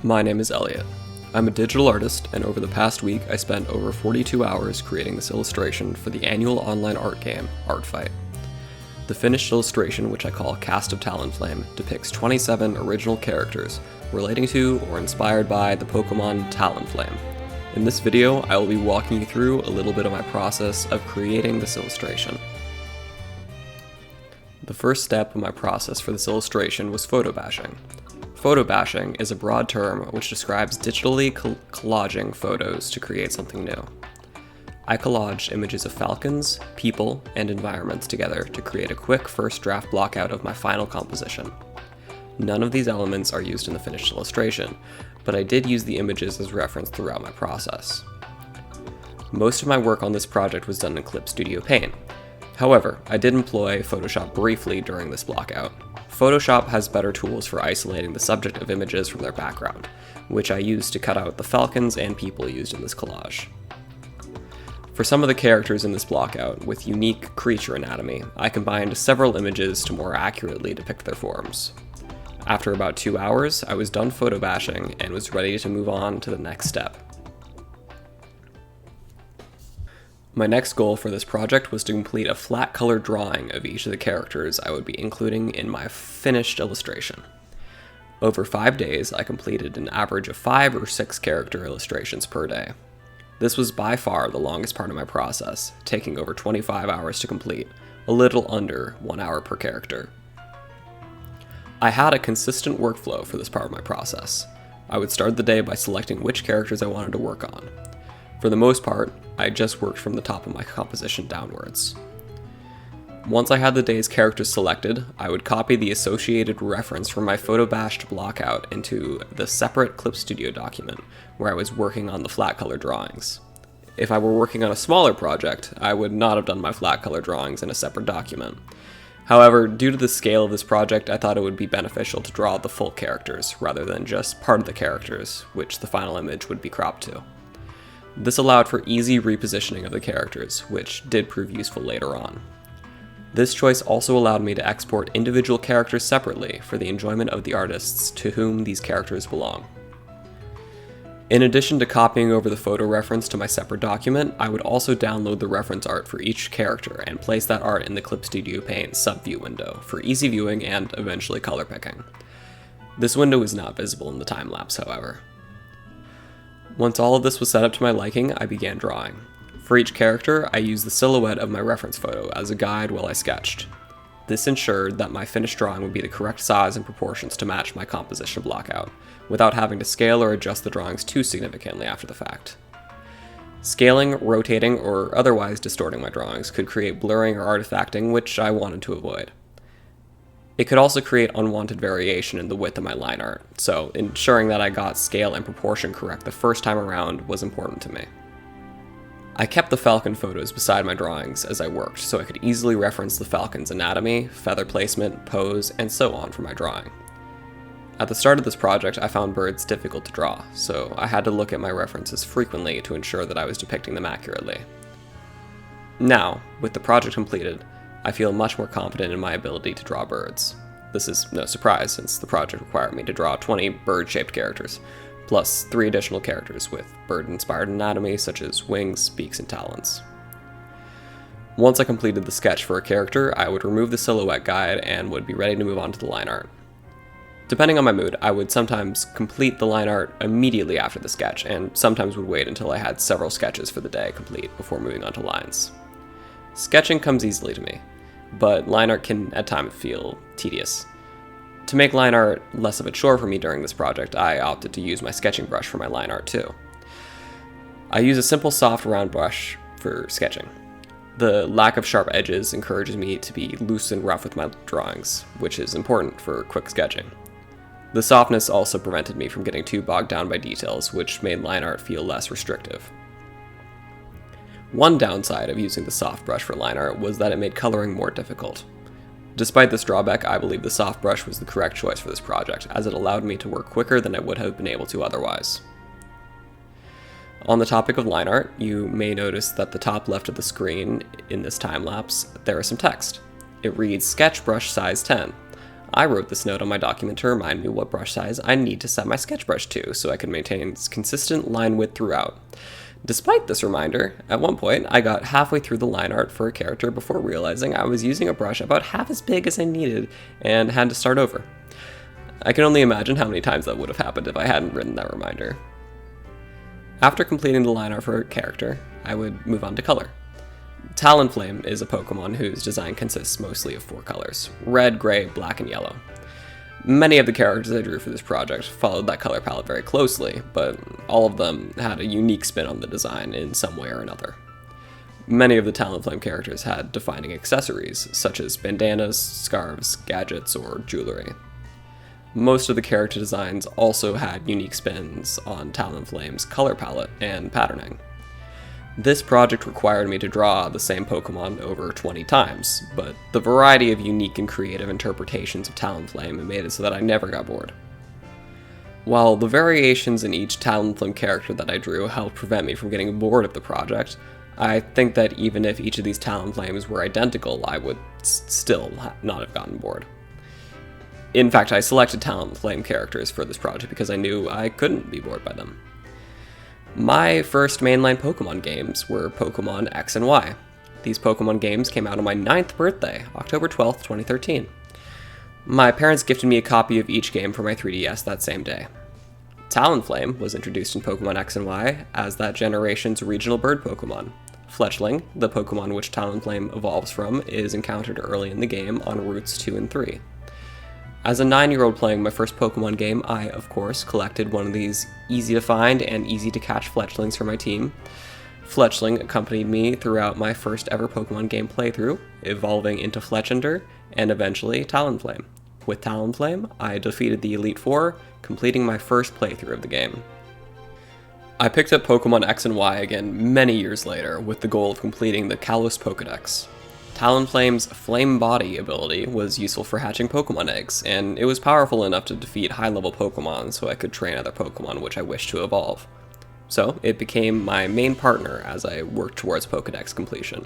My name is Elliot. I'm a digital artist, and over the past week I spent over 42 hours creating this illustration for the annual online art game, Artfight. The finished illustration, which I call Cast of Talonflame, depicts 27 original characters relating to or inspired by the Pokemon Talonflame. In this video, I will be walking you through a little bit of my process of creating this illustration. The first step of my process for this illustration was photo bashing. Photo bashing is a broad term which describes digitally collaging photos to create something new. I collaged images of falcons, people, and environments together to create a quick first draft blockout of my final composition. None of these elements are used in the finished illustration, but I did use the images as reference throughout my process. Most of my work on this project was done in Clip Studio Paint. However, I did employ Photoshop briefly during this blockout. Photoshop has better tools for isolating the subject of images from their background, which I used to cut out the falcons and people used in this collage. For some of the characters in this blockout, with unique creature anatomy, I combined several images to more accurately depict their forms. After about 2 hours, I was done photo bashing and was ready to move on to the next step. My next goal for this project was to complete a flat color drawing of each of the characters I would be including in my finished illustration. Over 5 days, I completed an average of 5 or 6 character illustrations per day. This was by far the longest part of my process, taking over 25 hours to complete, a little under 1 hour per character. I had a consistent workflow for this part of my process. I would start the day by selecting which characters I wanted to work on. For the most part, I just worked from the top of my composition downwards. Once I had the day's characters selected, I would copy the associated reference from my photo bashed blockout into the separate Clip Studio document where I was working on the flat color drawings. If I were working on a smaller project, I would not have done my flat color drawings in a separate document. However, due to the scale of this project, I thought it would be beneficial to draw the full characters rather than just part of the characters, which the final image would be cropped to. This allowed for easy repositioning of the characters, which did prove useful later on. This choice also allowed me to export individual characters separately for the enjoyment of the artists to whom these characters belong. In addition to copying over the photo reference to my separate document, I would also download the reference art for each character and place that art in the Clip Studio Paint sub-view window for easy viewing and eventually color picking. This window is not visible in the time-lapse, however. Once all of this was set up to my liking, I began drawing. For each character, I used the silhouette of my reference photo as a guide while I sketched. This ensured that my finished drawing would be the correct size and proportions to match my composition blockout, without having to scale or adjust the drawings too significantly after the fact. Scaling, rotating, or otherwise distorting my drawings could create blurring or artifacting, which I wanted to avoid. It could also create unwanted variation in the width of my line art, so ensuring that I got scale and proportion correct the first time around was important to me. I kept the falcon photos beside my drawings as I worked, so I could easily reference the falcon's anatomy, feather placement, pose, and so on for my drawing. At the start of this project, I found birds difficult to draw, so I had to look at my references frequently to ensure that I was depicting them accurately. Now, with the project completed, I feel much more confident in my ability to draw birds. This is no surprise since the project required me to draw 20 bird-shaped characters, plus 3 additional characters with bird-inspired anatomy such as wings, beaks, and talons. Once I completed the sketch for a character, I would remove the silhouette guide and would be ready to move on to the line art. Depending on my mood, I would sometimes complete the line art immediately after the sketch, and sometimes would wait until I had several sketches for the day complete before moving on to lines. Sketching comes easily to me, but line art can at times feel tedious. To make line art less of a chore for me during this project, I opted to use my sketching brush for my line art too. I use a simple soft round brush for sketching. The lack of sharp edges encourages me to be loose and rough with my drawings, which is important for quick sketching. The softness also prevented me from getting too bogged down by details, which made line art feel less restrictive. One downside of using the soft brush for line art was that it made coloring more difficult. Despite this drawback, I believe the soft brush was the correct choice for this project, as it allowed me to work quicker than I would have been able to otherwise. On the topic of line art, you may notice that the top left of the screen in this time lapse, there is some text. It reads Sketch Brush Size 10. I wrote this note on my document to remind me what brush size I need to set my sketch brush to so I could maintain consistent line width throughout. Despite this reminder, at one point I got halfway through the line art for a character before realizing I was using a brush about half as big as I needed and had to start over. I can only imagine how many times that would have happened if I hadn't written that reminder. After completing the line art for a character, I would move on to color. Talonflame is a Pokemon whose design consists mostly of 4 colors: red, gray, black, and yellow. Many of the characters I drew for this project followed that color palette very closely, but all of them had a unique spin on the design in some way or another. Many of the Talonflame characters had defining accessories, such as bandanas, scarves, gadgets, or jewelry. Most of the character designs also had unique spins on Talonflame's color palette and patterning. This project required me to draw the same Pokemon over 20 times, but the variety of unique and creative interpretations of Talonflame made it so that I never got bored. While the variations in each Talonflame character that I drew helped prevent me from getting bored of the project, I think that even if each of these Talonflames were identical, I would still not have gotten bored. In fact, I selected Talonflame characters for this project because I knew I couldn't be bored by them. My first mainline Pokemon games were Pokemon X and Y. These Pokemon games came out on my 9th birthday, October 12th, 2013. My parents gifted me a copy of each game for my 3DS that same day. Talonflame was introduced in Pokemon X and Y as that generation's regional bird Pokemon. Fletchling, the Pokemon which Talonflame evolves from, is encountered early in the game on routes 2 and 3. As a 9-year-old playing my first Pokemon game, I, of course, collected one of these easy-to-find and easy-to-catch Fletchlings for my team. Fletchling accompanied me throughout my first ever Pokemon game playthrough, evolving into Fletchinder, and eventually Talonflame. With Talonflame, I defeated the Elite Four, completing my first playthrough of the game. I picked up Pokemon X and Y again many years later, with the goal of completing the Kalos Pokedex. Talonflame's Flame Body ability was useful for hatching Pokemon eggs, and it was powerful enough to defeat high-level Pokemon so I could train other Pokemon which I wished to evolve. So, it became my main partner as I worked towards Pokedex completion.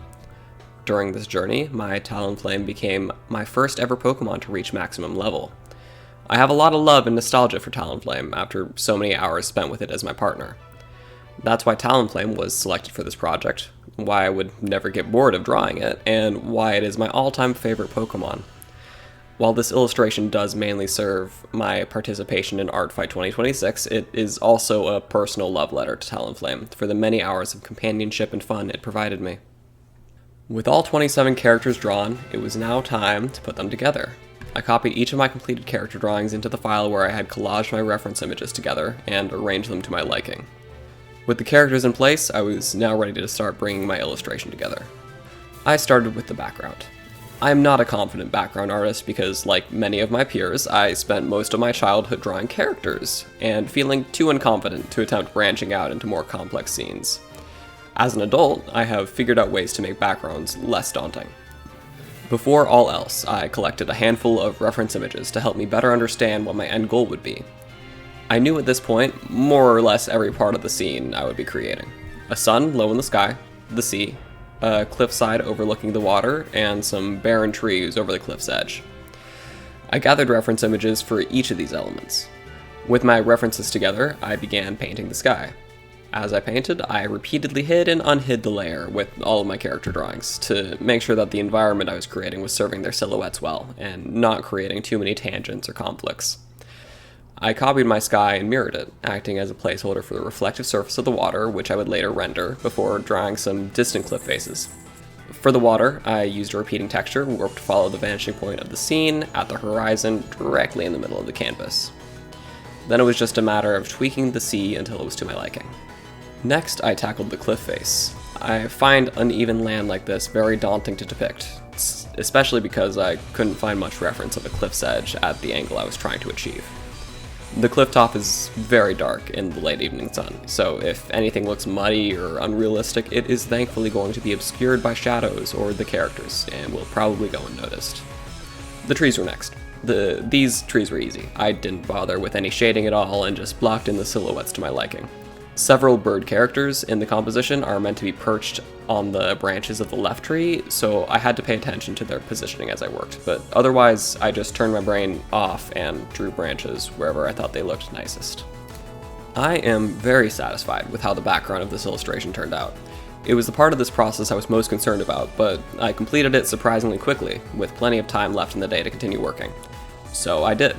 During this journey, my Talonflame became my first ever Pokemon to reach maximum level. I have a lot of love and nostalgia for Talonflame after so many hours spent with it as my partner. That's why Talonflame was selected for this project, why I would never get bored of drawing it, and why it is my all-time favorite Pokemon. While this illustration does mainly serve my participation in Artfight 2026, it is also a personal love letter to Talonflame for the many hours of companionship and fun it provided me. With all 27 characters drawn, it was now time to put them together. I copied each of my completed character drawings into the file where I had collaged my reference images together and arranged them to my liking. With the characters in place, I was now ready to start bringing my illustration together. I started with the background. I am not a confident background artist because, like many of my peers, I spent most of my childhood drawing characters, and feeling too unconfident to attempt branching out into more complex scenes. As an adult, I have figured out ways to make backgrounds less daunting. Before all else, I collected a handful of reference images to help me better understand what my end goal would be. I knew at this point more or less every part of the scene I would be creating. A sun low in the sky, the sea, a cliffside overlooking the water, and some barren trees over the cliff's edge. I gathered reference images for each of these elements. With my references together, I began painting the sky. As I painted, I repeatedly hid and unhid the layer with all of my character drawings to make sure that the environment I was creating was serving their silhouettes well, and not creating too many tangents or conflicts. I copied my sky and mirrored it, acting as a placeholder for the reflective surface of the water, which I would later render before drawing some distant cliff faces. For the water, I used a repeating texture warped to follow the vanishing point of the scene at the horizon directly in the middle of the canvas. Then it was just a matter of tweaking the sea until it was to my liking. Next, I tackled the cliff face. I find uneven land like this very daunting to depict, especially because I couldn't find much reference of a cliff's edge at the angle I was trying to achieve. The cliff top is very dark in the late evening sun, so if anything looks muddy or unrealistic, it is thankfully going to be obscured by shadows or the characters, and will probably go unnoticed. The trees were next. These trees were easy. I didn't bother with any shading at all and just blocked in the silhouettes to my liking. Several bird characters in the composition are meant to be perched on the branches of the left tree, so I had to pay attention to their positioning as I worked, but otherwise I just turned my brain off and drew branches wherever I thought they looked nicest. I am very satisfied with how the background of this illustration turned out. It was the part of this process I was most concerned about, but I completed it surprisingly quickly, with plenty of time left in the day to continue working. So I did.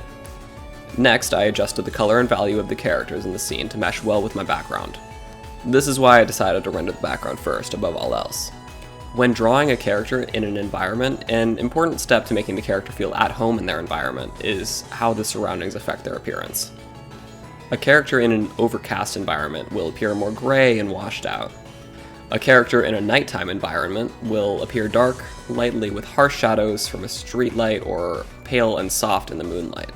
Next, I adjusted the color and value of the characters in the scene to mesh well with my background. This is why I decided to render the background first, above all else. When drawing a character in an environment, an important step to making the character feel at home in their environment is how the surroundings affect their appearance. A character in an overcast environment will appear more gray and washed out. A character in a nighttime environment will appear dark, lightly with harsh shadows from a streetlight, or pale and soft in the moonlight.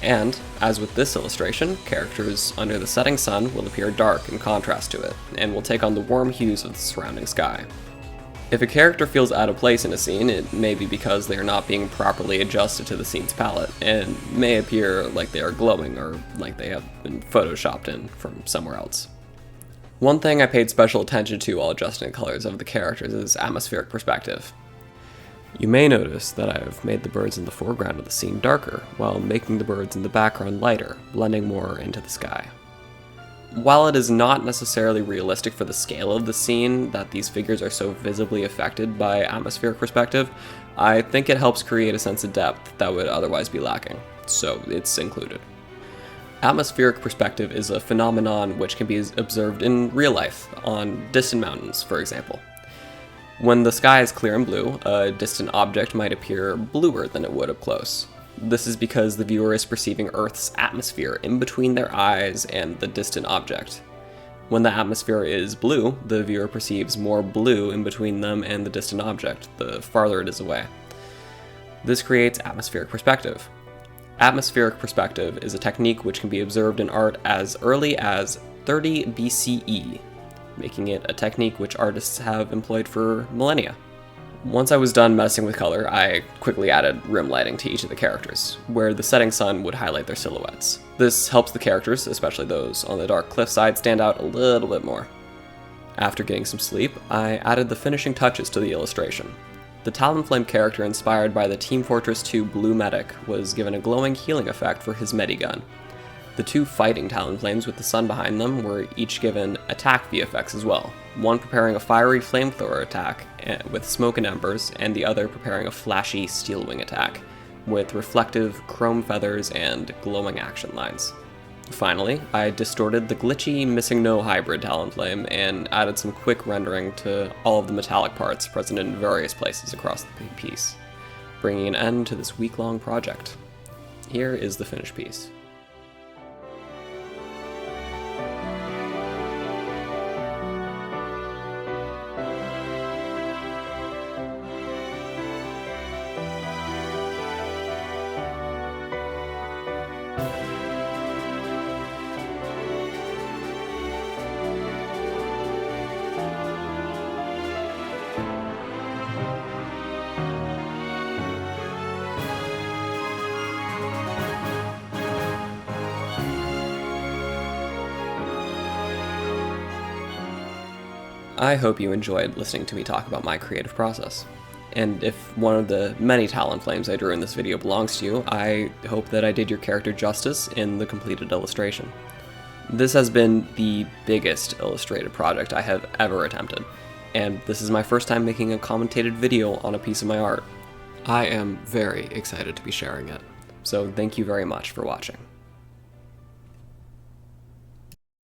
And, as with this illustration, characters under the setting sun will appear dark in contrast to it, and will take on the warm hues of the surrounding sky. If a character feels out of place in a scene, it may be because they are not being properly adjusted to the scene's palette, and may appear like they are glowing or like they have been photoshopped in from somewhere else. One thing I paid special attention to while adjusting the colors of the characters is atmospheric perspective. You may notice that I have made the birds in the foreground of the scene darker, while making the birds in the background lighter, blending more into the sky. While it is not necessarily realistic for the scale of the scene that these figures are so visibly affected by atmospheric perspective, I think it helps create a sense of depth that would otherwise be lacking, so it's included. Atmospheric perspective is a phenomenon which can be observed in real life, on distant mountains, for example. When the sky is clear and blue, a distant object might appear bluer than it would up close. This is because the viewer is perceiving Earth's atmosphere in between their eyes and the distant object. When the atmosphere is blue, the viewer perceives more blue in between them and the distant object, the farther it is away. This creates atmospheric perspective. Atmospheric perspective is a technique which can be observed in art as early as 30 BCE, making it a technique which artists have employed for millennia. Once I was done messing with color, I quickly added rim lighting to each of the characters, where the setting sun would highlight their silhouettes. This helps the characters, especially those on the dark cliffside, stand out a little bit more. After getting some sleep, I added the finishing touches to the illustration. The Talonflame character inspired by the Team Fortress 2 Blue Medic was given a glowing healing effect for his Medigun. The two fighting Talonflames with the sun behind them were each given attack VFX as well, one preparing a fiery flamethrower attack with smoke and embers, and the other preparing a flashy steel wing attack with reflective chrome feathers and glowing action lines. Finally, I distorted the glitchy Missing No hybrid Talonflame and added some quick rendering to all of the metallic parts present in various places across the piece, bringing an end to this week-long project. Here is the finished piece. I hope you enjoyed listening to me talk about my creative process. And if one of the many Talonflames I drew in this video belongs to you, I hope that I did your character justice in the completed illustration. This has been the biggest illustrated project I have ever attempted, and this is my first time making a commentated video on a piece of my art. I am very excited to be sharing it, so thank you very much for watching.